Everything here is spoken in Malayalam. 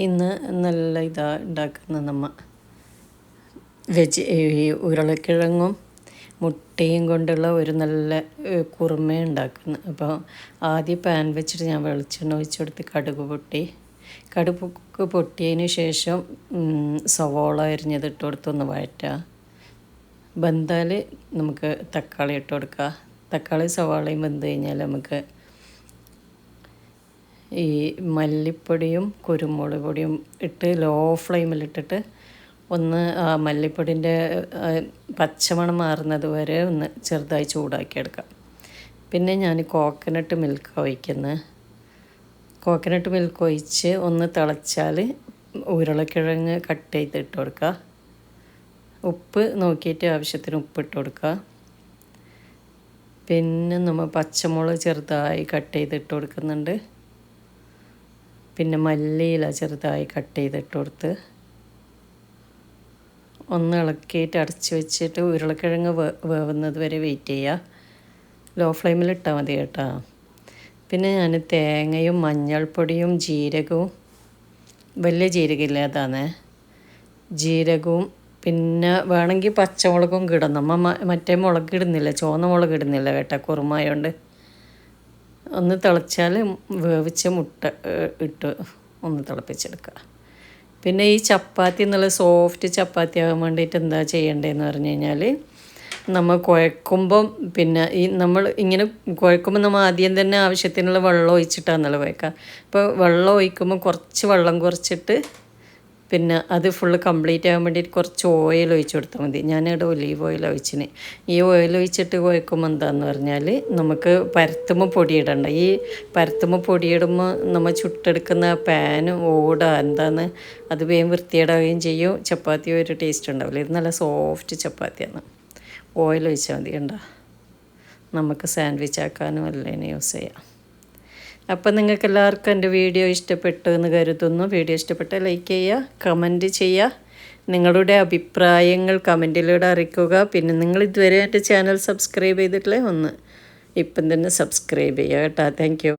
ഇന്ന് നല്ല ഉണ്ടാക്കുന്ന നമ്മ ഉരുളക്കിഴങ്ങും മുട്ടയും കൊണ്ടുള്ള ഒരു നല്ല കുറുമ ഉണ്ടാക്കുന്നു. അപ്പോൾ ആദ്യം പാൻ വെച്ചിട്ട് ഞാൻ വെളിച്ചെണ്ണ ഒഴിച്ചെടുത്ത് കടുക് പൊട്ടിയതിന് ശേഷം സവോള അരിഞ്ഞത് ഇട്ട് കൊടുത്ത് ഒന്ന് വഴറ്റുക. വെന്താൽ നമുക്ക് തക്കാളി ഇട്ട് കൊടുക്കുക. തക്കാളി സവാളയും വെന്ത് കഴിഞ്ഞാൽ നമുക്ക് ഈ മല്ലിപ്പൊടിയും കുരുമുളക് പൊടിയും ഇട്ട് ലോ ഫ്ലെയിമിലിട്ടിട്ട് ഒന്ന് മല്ലിപ്പൊടിൻ്റെ പച്ചമണം മാറുന്നത് വരെ ഒന്ന് ചെറുതായി ചൂടാക്കിയെടുക്കാം. പിന്നെ ഞാൻ കോക്കനട്ട് മിൽക്ക് ഒഴിക്കുന്നത്. കോക്കനട്ട് മിൽക്ക് ഒഴിച്ച് ഒന്ന് തിളച്ചാൽ ഉരുളക്കിഴങ്ങ് കട്ട് ചെയ്തിട്ട് കൊടുക്കുക. ഉപ്പ് നോക്കിയിട്ട് ആവശ്യത്തിന് ഉപ്പിട്ട് കൊടുക്കുക. പിന്നെ നമ്മൾ പച്ചമുളക് ചെറുതായി കട്ട് ചെയ്തിട്ട് കൊടുക്കുന്നുണ്ട്. പിന്നെ മല്ലിയില ചെറുതായി കട്ട് ചെയ്തിട്ട് കൊടുത്ത് ഒന്ന് ഇളക്കിയിട്ട് അടച്ച് വെച്ചിട്ട് ഉരുളക്കിഴങ്ങ് വേവുന്നത് വരെ വെയിറ്റ് ചെയ്യുക. ലോ ഫ്ലെയിമിൽ ഇട്ടാൽ മതി കേട്ടോ. പിന്നെ ഞാൻ തേങ്ങയും മഞ്ഞൾപ്പൊടിയും ജീരകവും, വലിയ ജീരകമില്ല അതാണ് ജീരകവും, പിന്നെ വേണമെങ്കിൽ പച്ചമുളകും ഇടണം. നമ്മൾ മറ്റേ മുളക് ഇടുന്നില്ല, ചുവന്ന മുളക് ഇടുന്നില്ല കേട്ടോ കുറുമായോണ്ട്. ഒന്ന് തിളച്ചാൽ വേവിച്ച മുട്ട ഇട്ട് ഒന്ന് തിളപ്പിച്ചെടുക്കുക. പിന്നെ ഈ ചപ്പാത്തി എന്നുള്ള സോഫ്റ്റ് ചപ്പാത്തി ആകാൻ വേണ്ടിയിട്ട് എന്താ ചെയ്യേണ്ടതെന്ന് പറഞ്ഞു കഴിഞ്ഞാൽ, നമ്മൾ കുഴക്കുമ്പം പിന്നെ നമ്മൾ ഇങ്ങനെ കുഴക്കുമ്പോൾ നമ്മൾ ആദ്യം തന്നെ ആവശ്യത്തിനുള്ള വെള്ളം ഒഴിച്ചിട്ടാണെന്നല്ലോ കുഴക്കുക. അപ്പോൾ വെള്ളം ഒഴിക്കുമ്പോൾ കുറച്ച് വെള്ളം കുറച്ചിട്ട് പിന്നെ അത് ഫുള്ള് കംപ്ലീറ്റ് ആകാൻ വേണ്ടിയിട്ട് കുറച്ച് ഓയിൽ ഒഴിച്ച് കൊടുത്താൽ മതി. ഞാനിവിടെ ഒലീവ് ഓയിൽ ഒഴിച്ചിന്. ഈ ഓയിൽ ഒഴിച്ചിട്ട് കുഴക്കുമ്പോൾ എന്താണെന്ന് പറഞ്ഞാൽ നമുക്ക് പരത്തുമ്പോൾ പൊടിയിടണ്ട. ഈ പരത്തുമ്പോൾ പൊടിയിടുമ്പോൾ നമ്മൾ ചുട്ടെടുക്കുന്ന പാനും എന്താന്ന് അത് വേഗം വൃത്തിയേടാവുകയും ചെയ്യും. ചപ്പാത്തി ഒരു ടേസ്റ്റ് ഉണ്ടാവില്ല. ഇത് നല്ല സോഫ്റ്റ് ചപ്പാത്തിയാണ്. ഓയിൽ ഒഴിച്ചാൽ മതി. കണ്ടോ, നമുക്ക് സാൻഡ്വിച്ച് ആക്കാനും എല്ലാം യൂസ് ചെയ്യാം. അപ്പം നിങ്ങൾക്ക് എല്ലാവർക്കും എൻ്റെ വീഡിയോ ഇഷ്ടപ്പെട്ടു എന്ന് കരുതുന്നു. വീഡിയോ ഇഷ്ടപ്പെട്ടാൽ ലൈക്ക് ചെയ്യുക, കമൻറ്റ് ചെയ്യുക, നിങ്ങളുടെ അഭിപ്രായങ്ങൾ കമൻറ്റിലൂടെ അറിയിക്കുക. പിന്നെ നിങ്ങൾ ഇതുവരെ എൻ്റെ ചാനൽ സബ്സ്ക്രൈബ് ചെയ്തിട്ടില്ലേ, ഒന്ന് ഇപ്പം തന്നെ സബ്സ്ക്രൈബ് ചെയ്യുക കേട്ടോ. Thank you.